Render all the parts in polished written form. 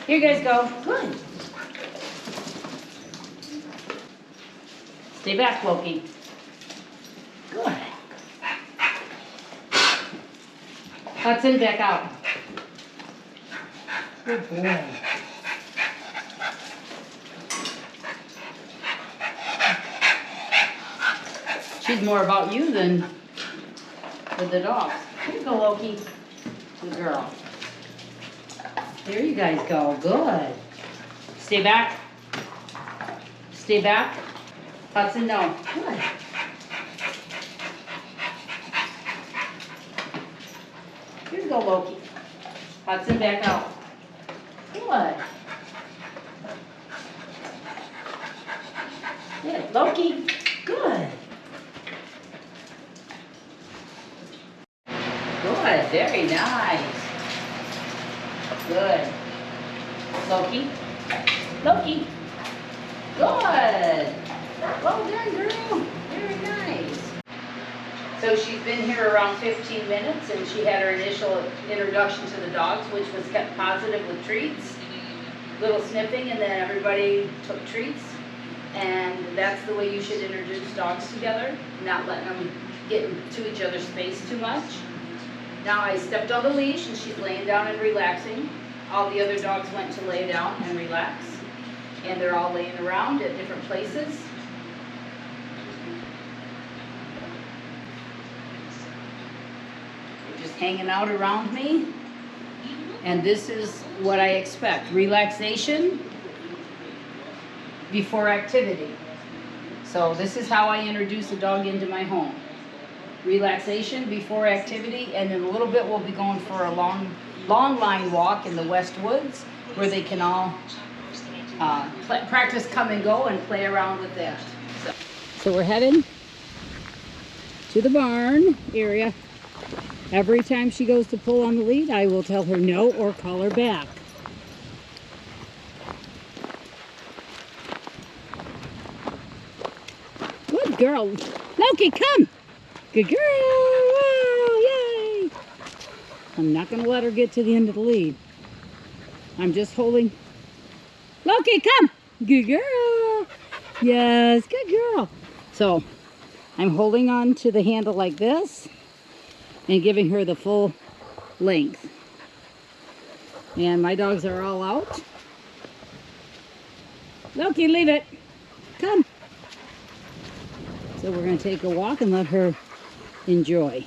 Here you guys go. Good. Stay back, Loki. Good. Hudson, back out. Good boy. She's more about you than with the dogs. Here you go, Loki. Good girl. There you guys go. Good. Stay back. Stay back. Hudson, no. Good. Here you go, Loki. Hudson, back out. Good. Good. Loki. Good. Good. Very nice. Good. Loki. Loki. Good. Well done, girl. Very nice. So she's been here around 15 minutes, and she had her initial introduction to the dogs, which was kept positive with treats. Little sniffing, and then everybody took treats. And that's the way you should introduce dogs together, not letting them get into each other's space too much. Now I stepped on the leash, and she's laying down and relaxing. All the other dogs went to lay down and relax, and they're all laying around at different places. They're just hanging out around me, and this is what I expect. Relaxation before activity. So this is how I introduce a dog into my home. Relaxation before activity, and in a little bit we'll be going for a long line walk in the West Woods, where they can all practice come and go and play around with that. So we're heading to the barn area. Every time she goes to pull on the lead, I will tell her no or call her back. Good girl. Loki, come! Good girl! Oh, yay! I'm not going to let her get to the end of the lead. I'm just holding. Loki, come! Good girl! Yes, good girl. So, I'm holding on to the handle like this and giving her the full length. And my dogs are all out. Loki, leave it. Come. So we're going to take a walk and let her enjoy.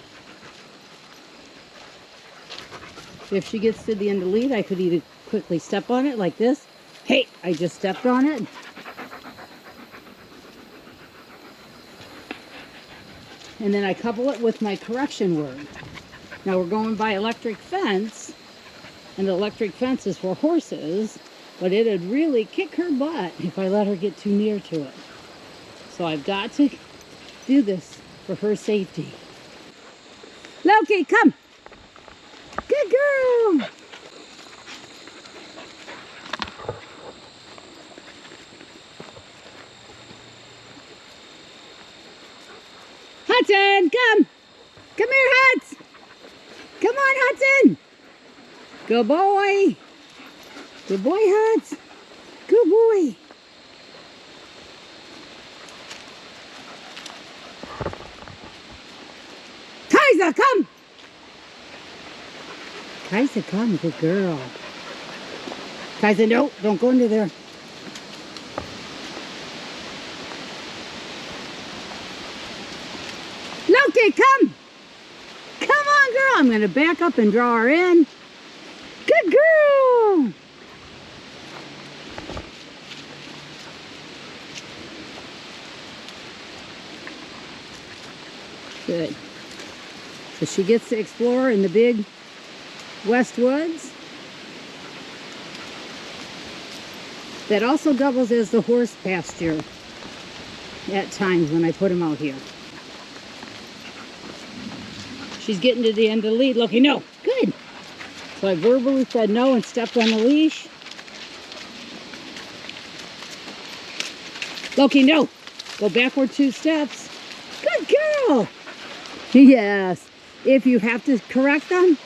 If she gets to the end of the lead, I could either quickly step on it like this. Hey, I just stepped on it. And then I couple it with my correction word. Now we're going by electric fence, and the electric fence is for horses, but it'd really kick her butt if I let her get too near to it. So I've got to do this for her safety. Loki, come! Good girl! Hudson, come! Come here, Huds! Come on, Hudson! Good boy! Good boy, Huds! Good boy! Kaiser, come! Kaiser, come, good girl. Kaiser, no, don't go into there. Loki, come! Come on, girl. I'm going to back up and draw her in. Good girl! Good. So she gets to explore in the big West Woods. That also doubles as the horse pasture at times when I put them out here. She's getting to the end of the lead. Loki, no. Good. So I verbally said no and stepped on the leash. Loki, no. Go backward 2 steps. Good girl. Yes. If you have to correct them,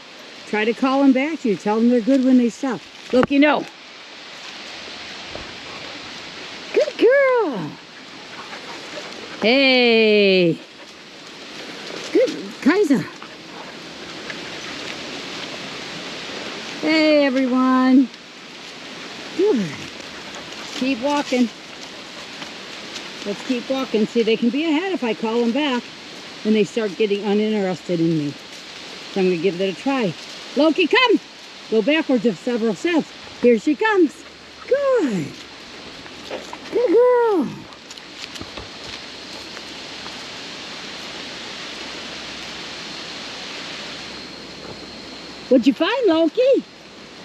try to call them back to you. Tell them they're good when they stop. Loki, no. Good girl. Hey. Good, Kaiser. Hey, everyone. Good. Keep walking. Let's keep walking. See, they can be ahead if I call them back and they start getting uninterested in me. So I'm going to give that a try. Loki, come. Go backwards of several steps. Here she comes. Good. Good girl. What'd you find, Loki?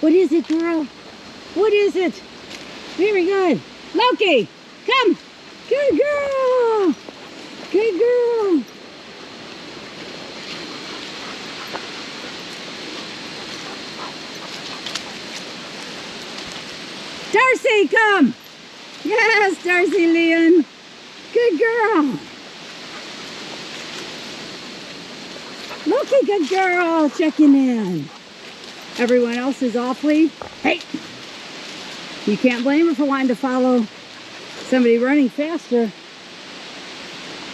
What is it, girl? What is it? Very good. Loki, come. Good girl. Good girl. Darcy, come. Yes, Darcy Leon. Good girl. Loki, good girl. Checking in. Everyone else is off lead. Hey, you can't blame her for wanting to follow somebody running faster.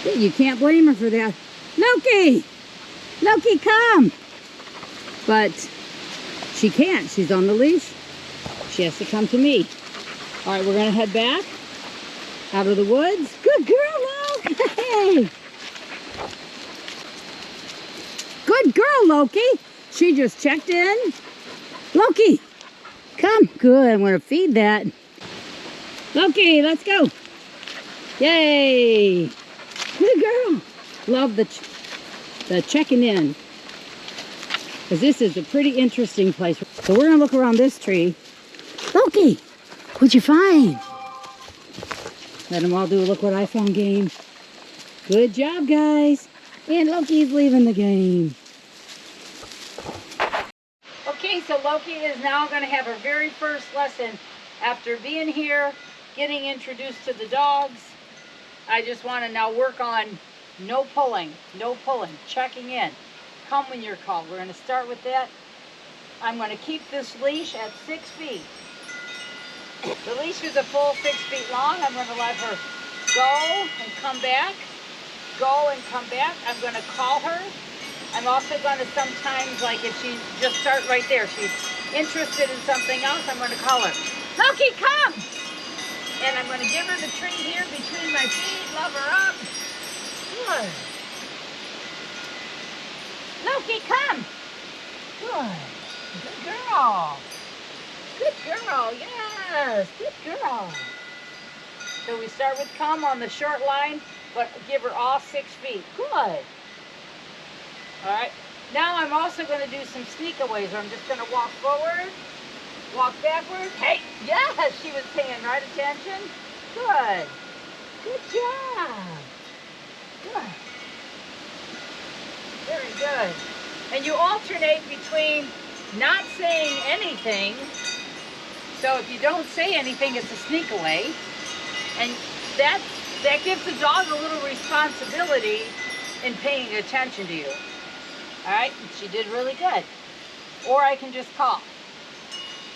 You can't blame her for that. Loki! Loki, come! But she can't. She's on the leash. She has to come to me. All right, we're going to head back out of the woods. Good girl, Loki! Hey! Good girl, Loki! She just checked in. Loki, come. Good, I'm going to feed that. Loki, let's go. Yay. Good girl. Love the checking in. Because this is a pretty interesting place. So we're going to look around this tree. Loki, what'd you find? Let them all do a look what I found game. Good job, guys. And Loki's leaving the game. Okay, so Loki is now going to have her very first lesson after being here, getting introduced to the dogs. I just want to now work on no pulling, checking in. Come when you're called. We're going to start with that. I'm going to keep this leash at 6 feet. The leash is a full 6 feet long. I'm going to let her go and come back, go and come back. I'm going to call her. I'm also going to sometimes, like if she just start right there, she's interested in something else, I'm going to call her, Loki, come! And I'm going to give her the treat here between my feet, love her up. Good. Loki, come! Good. Good girl. Good girl, yes, good girl. So we start with come on the short line, but give her all 6 feet. Good. All right, now I'm also going to do some sneakaways. I'm just going to walk forward, walk backward. Hey, yes, she was paying right attention. Good. Good job. Good. Very good. And you alternate between not saying anything. So if you don't say anything, it's a sneak away. And that gives the dog a little responsibility in paying attention to you. All right, she did really good. Or I can just call.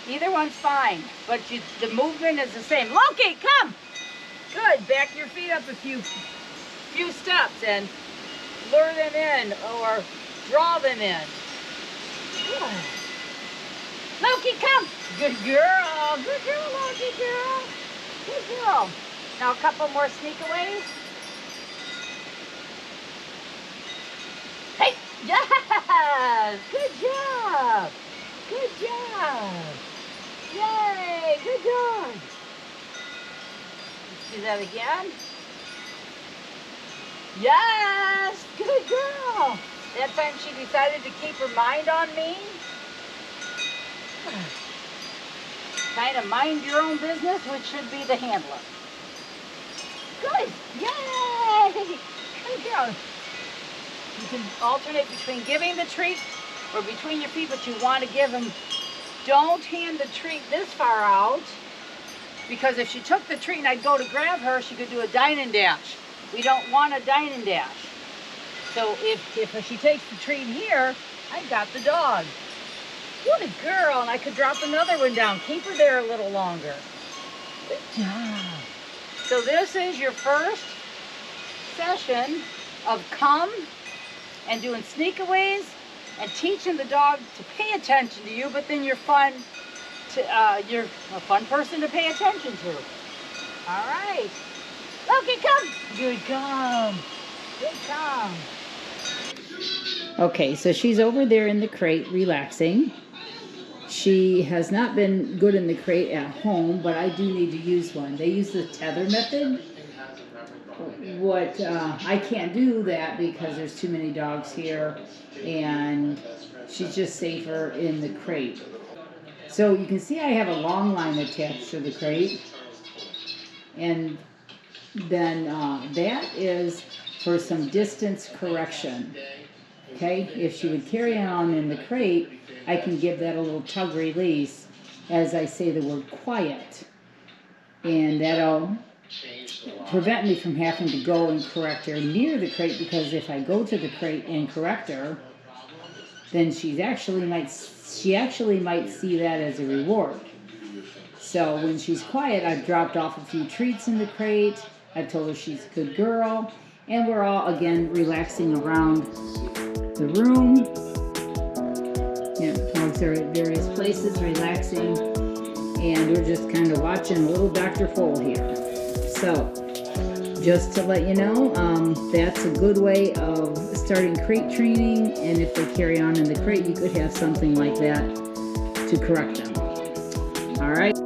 Either one's fine, but the movement is the same. Loki, come! Good, back your feet up a few steps and lure them in or draw them in. Good. Loki, come! Good girl, Loki girl. Good girl. Now a couple more sneakaways. Hey! Yes! Good job! Good job! Yay! Good job! Let's do that again. Yes! Good girl! That time she decided to keep her mind on me. Kind of mind your own business, which should be the handler. Good! Yay! Good girl! You can alternate between giving the treat or between your feet, but you want to give them. Don't hand the treat this far out, because if she took the treat and I'd go to grab her, she could do a dine and dash. We don't want a dine and dash. So if she takes the treat here, I got the dog. What a girl, and I could drop another one down. Keep her there a little longer. Good job. So this is your first session of come and doing sneakaways and teaching the dog to pay attention to you, but then you're a fun person to pay attention to. All right. Loki, come. Good come. Good come. Okay, so she's over there in the crate relaxing. She has not been good in the crate at home, but I do need to use one. They use the tether method. I can't do that because there's too many dogs here, and she's just safer in the crate. So you can see I have a long line attached to the crate, and then that is for some distance correction. Okay, if she would carry on in the crate, I can give that a little tug release as I say the word quiet, and that'll prevent me from having to go and correct her near the crate, because if I go to the crate and correct her, then she actually might see that as a reward. So when she's quiet, I've dropped off a few treats in the crate, I've told her she's a good girl, and we're all again relaxing around the room. Dogs are at various places relaxing, and we're just kind of watching little Dr. Foal here. So just to let you know, that's a good way of starting crate training, and if they carry on in the crate, you could have something like that to correct them. All right.